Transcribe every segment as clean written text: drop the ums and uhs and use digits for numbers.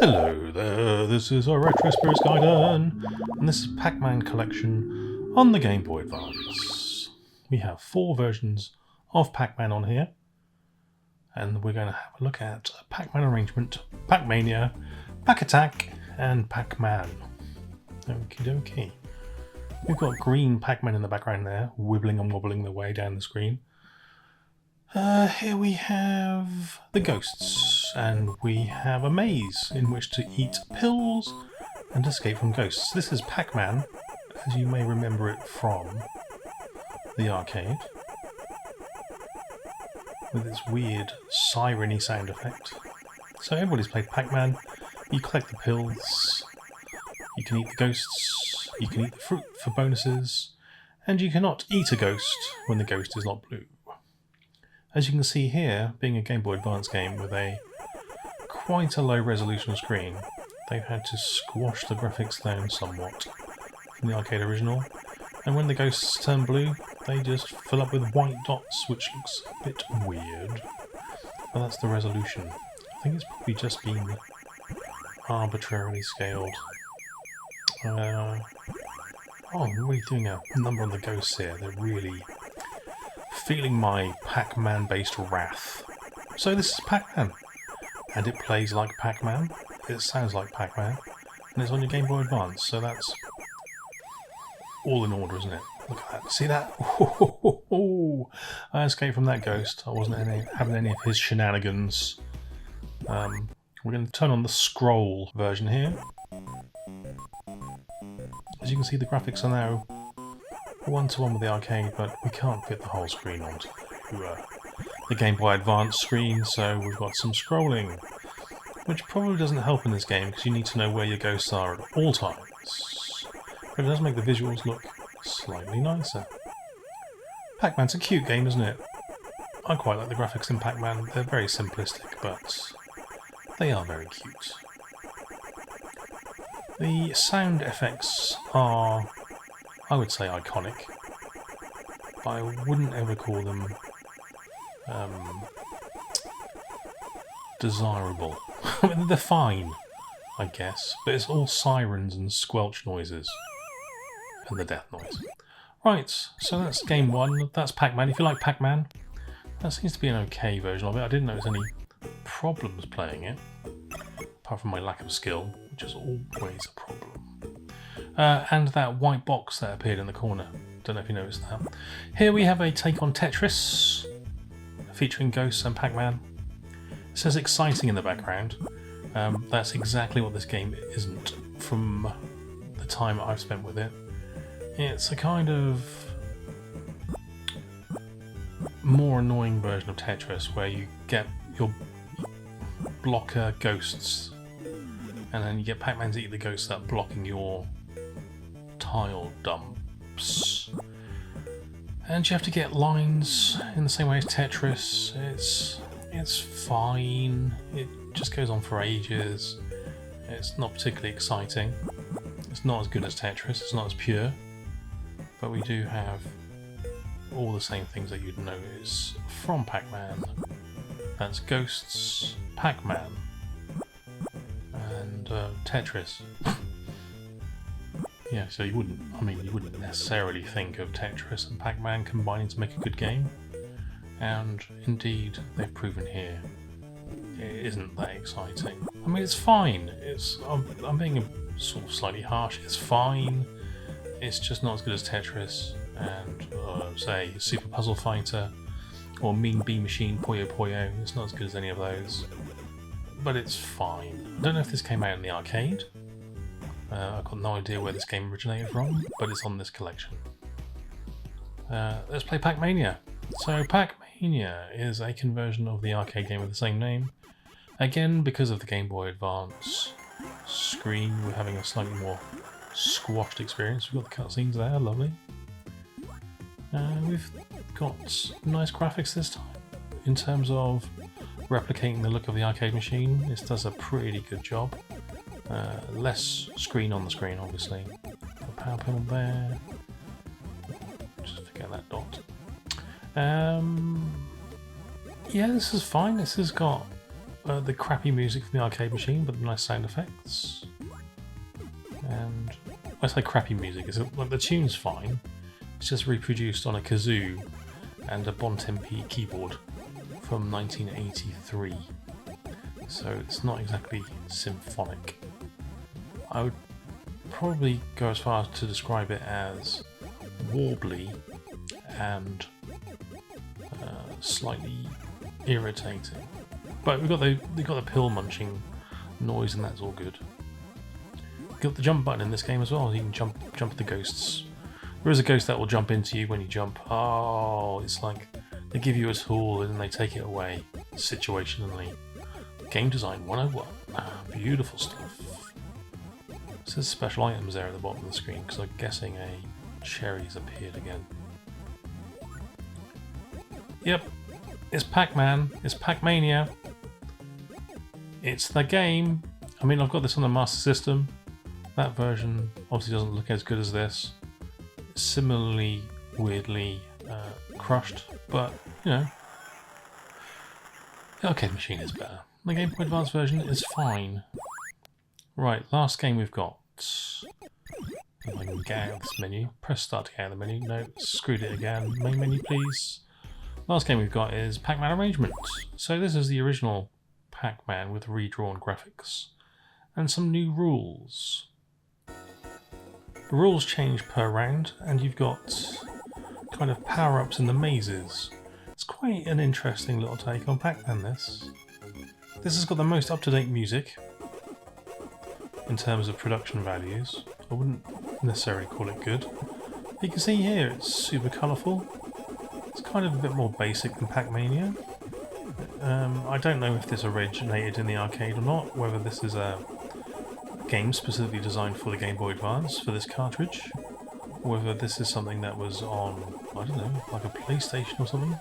Hello there, this is our Retro Spirits Gaiden, and this is Pac-Man collection on the Gameboy Advance. We have 4 versions of Pac-Man on here, and we're going to have a look at Pac-Man Arrangement, Pac-Mania, Pac-Attack, and Pac-Man. Okie dokie. We've got green Pac-Man in the background there, wibbling and wobbling their way down the screen. Here we have the ghosts, and we have a maze in which to eat pills and escape from ghosts. This is Pac-Man, as you may remember it from the arcade, with its weird siren-y sound effect. So everybody's played Pac-Man. You collect the pills, you can eat the ghosts, you can eat the fruit for bonuses, and you cannot eat a ghost when the ghost is not blue. As you can see here, being a Game Boy Advance game with quite a low resolution screen, they've had to squash the graphics down somewhat from the arcade original, and when the ghosts turn blue, they just fill up with white dots, which looks a bit weird. But that's the resolution. I think it's probably just been arbitrarily scaled. Oh, what are we doing a number on the ghosts here? They're really feeling my Pac-Man based wrath. So this is Pac-Man, and it plays like Pac-Man, it sounds like Pac-Man, and it's on your Game Boy Advance, so that's all in order, isn't it? Look at that, see that? I escaped from that ghost. I wasn't having any of his shenanigans. We're going to turn on the scroll version here. As you can see, the graphics are now one-to-one with the arcade, but we can't fit the whole screen onto the Game Boy Advance screen, so we've got some scrolling, which probably doesn't help in this game because you need to know where your ghosts are at all times. But it does make the visuals look slightly nicer. Pac-Man's a cute game, isn't it? I quite like the graphics in Pac-Man. They're very simplistic, but they are very cute. The sound effects are, I would say, iconic, but I wouldn't ever call them desirable. I mean, they're fine, I guess, but it's all sirens and squelch noises and the death noise. Right, so that's game 1. That's Pac-Man. If you like Pac-Man, that seems to be an okay version of it. I didn't notice any problems playing it, apart from my lack of skill, which is always a problem. And that white box that appeared in the corner. Don't know if you noticed that. Here we have a take on Tetris, featuring ghosts and Pac-Man. It says exciting in the background. That's exactly what this game isn't from the time I've spent with it. It's a kind of more annoying version of Tetris where you get your blocker ghosts and then you get Pac-Man to eat the ghosts that are blocking your tile dumps. And you have to get lines in the same way as Tetris. It's fine. It just goes on for ages. It's not particularly exciting. It's not as good as Tetris. It's not as pure. But we do have all the same things that you'd notice from Pac-Man. That's ghosts, Pac-Man, and Tetris. Yeah, so you wouldn't necessarily think of Tetris and Pac-Man combining to make a good game, and indeed they've proven here it isn't that exciting. I mean, it's fine. I'm being sort of slightly harsh. It's fine. It's just not as good as Tetris and say Super Puzzle Fighter or Mean Bee Machine Puyo Puyo. It's not as good as any of those, but it's fine. I don't know if this came out in the arcade. I've got no idea where this game originated from, but it's on this collection. Let's play Pac-Mania. So Pac-Mania is a conversion of the arcade game with the same name. Again, because of the Game Boy Advance screen, we're having a slightly more squashed experience. We've got the cutscenes there, lovely. We've got nice graphics this time. In terms of replicating the look of the arcade machine, this does a pretty good job. Less screen on the screen, obviously. The power pedal there. Just forget that dot. Yeah, this is fine. This has got the crappy music from the arcade machine, but nice sound effects. And I say crappy music, like the tune's fine. It's just reproduced on a kazoo and a Bontempi keyboard from 1983. So it's not exactly symphonic. I would probably go as far as to describe it as warbly and slightly irritating. But we've got the pill munching noise, and that's all good. You've got the jump button in this game as well. You can jump the ghosts. There is a ghost that will jump into you when you jump. Oh, it's like they give you a tool and then they take it away situationally. Game design 101. Beautiful stuff. It says special items there at the bottom of the screen because I'm guessing a cherry's appeared again. Yep, it's Pac-Man. It's Pac-Mania. It's the game. I mean, I've got this on the Master System. That version obviously doesn't look as good as this. It's similarly, weirdly crushed, but you know, the arcade machine is better. The Gameboy Advance version is fine. Right, last game we've got. If I can get out of this menu, press start to get out of the menu. No, screwed it again. Main menu, please. Last game we've got is Pac-Man Arrangement. So this is the original Pac-Man with redrawn graphics and some new rules. The rules change per round, and you've got kind of power-ups in the mazes. It's quite an interesting little take on Pac-Man, this. This has got the most up-to-date music in terms of production values. I wouldn't necessarily call it good. You can see here it's super colourful. It's kind of a bit more basic than Pac-Mania. I don't know if this originated in the arcade or not, whether this is a game specifically designed for the Game Boy Advance for this cartridge, or whether this is something that was on, I don't know, like a PlayStation or something.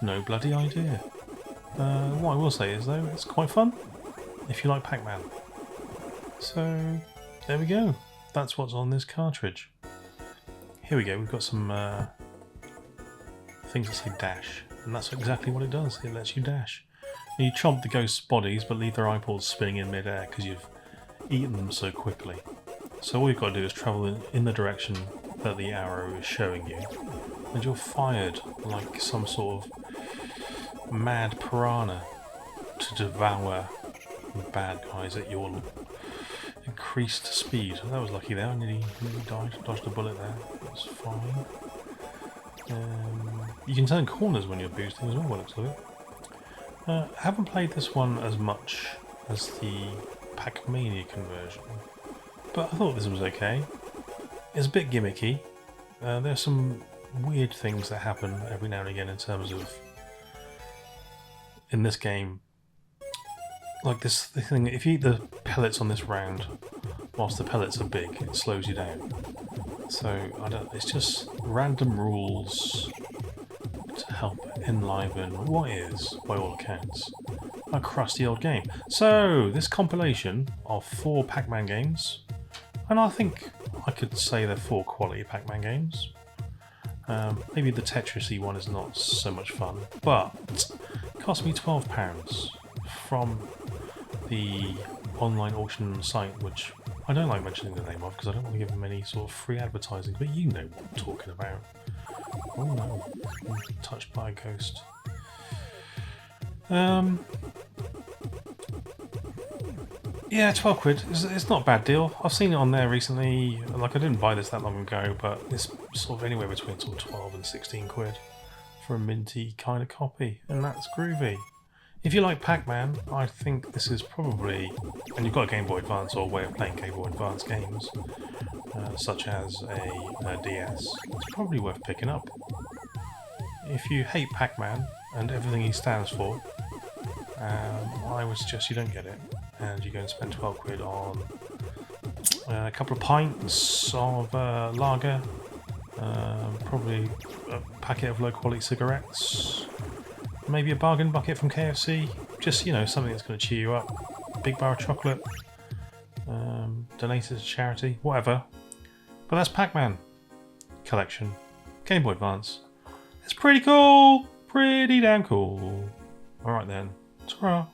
No bloody idea. What I will say is though, it's quite fun if you like Pac-Man. So there we go. That's what's on this cartridge. Here we go. We've got some things that say dash, and that's exactly what it does. It lets you dash. And you chomp the ghosts' bodies, but leave their eyeballs spinning in mid-air because you've eaten them so quickly. So all you've got to do is travel in the direction that the arrow is showing you, and you're fired like some sort of mad piranha to devour bad guys at your increased speed. That was lucky there. I nearly died. Dodged a bullet there. That was fine. You can turn corners when you're boosting as well, by the looks of it. I haven't played this one as much as the Pac-Mania conversion, but I thought this was okay. It's a bit gimmicky. There's some weird things that happen every now and again in terms of, in this game, like this thing, if you eat the pellets on this round, whilst the pellets are big, it slows you down. So, it's just random rules to help enliven what is, by all accounts, a crusty old game. So, this compilation of 4 Pac-Man games, and I think I could say they're 4 quality Pac-Man games. Maybe the Tetris-y one is not so much fun, but it cost me £12 from the online auction site, which I don't like mentioning the name of because I don't want to give them any sort of free advertising, but you know what I'm talking about. Oh no, I'm touched by a ghost. Yeah, 12 quid. It's not a bad deal. I've seen it on there recently. Like, I didn't buy this that long ago, but it's sort of anywhere between sort of 12 and 16 quid for a minty kind of copy, and that's groovy. If you like Pac-Man, I think this is probably, and you've got a Game Boy Advance or a way of playing Game Boy Advance games, such as a DS, it's probably worth picking up. If you hate Pac-Man and everything he stands for, I would suggest you don't get it, and you go and spend 12 quid on a couple of pints of lager, probably a packet of low quality cigarettes, maybe a bargain bucket from KFC, just, you know, something that's going to cheer you up, a big bar of chocolate, donate it to charity, whatever. But that's Pac-Man collection, Game Boy Advance. It's pretty cool, pretty damn cool. Alright then, ta-ra.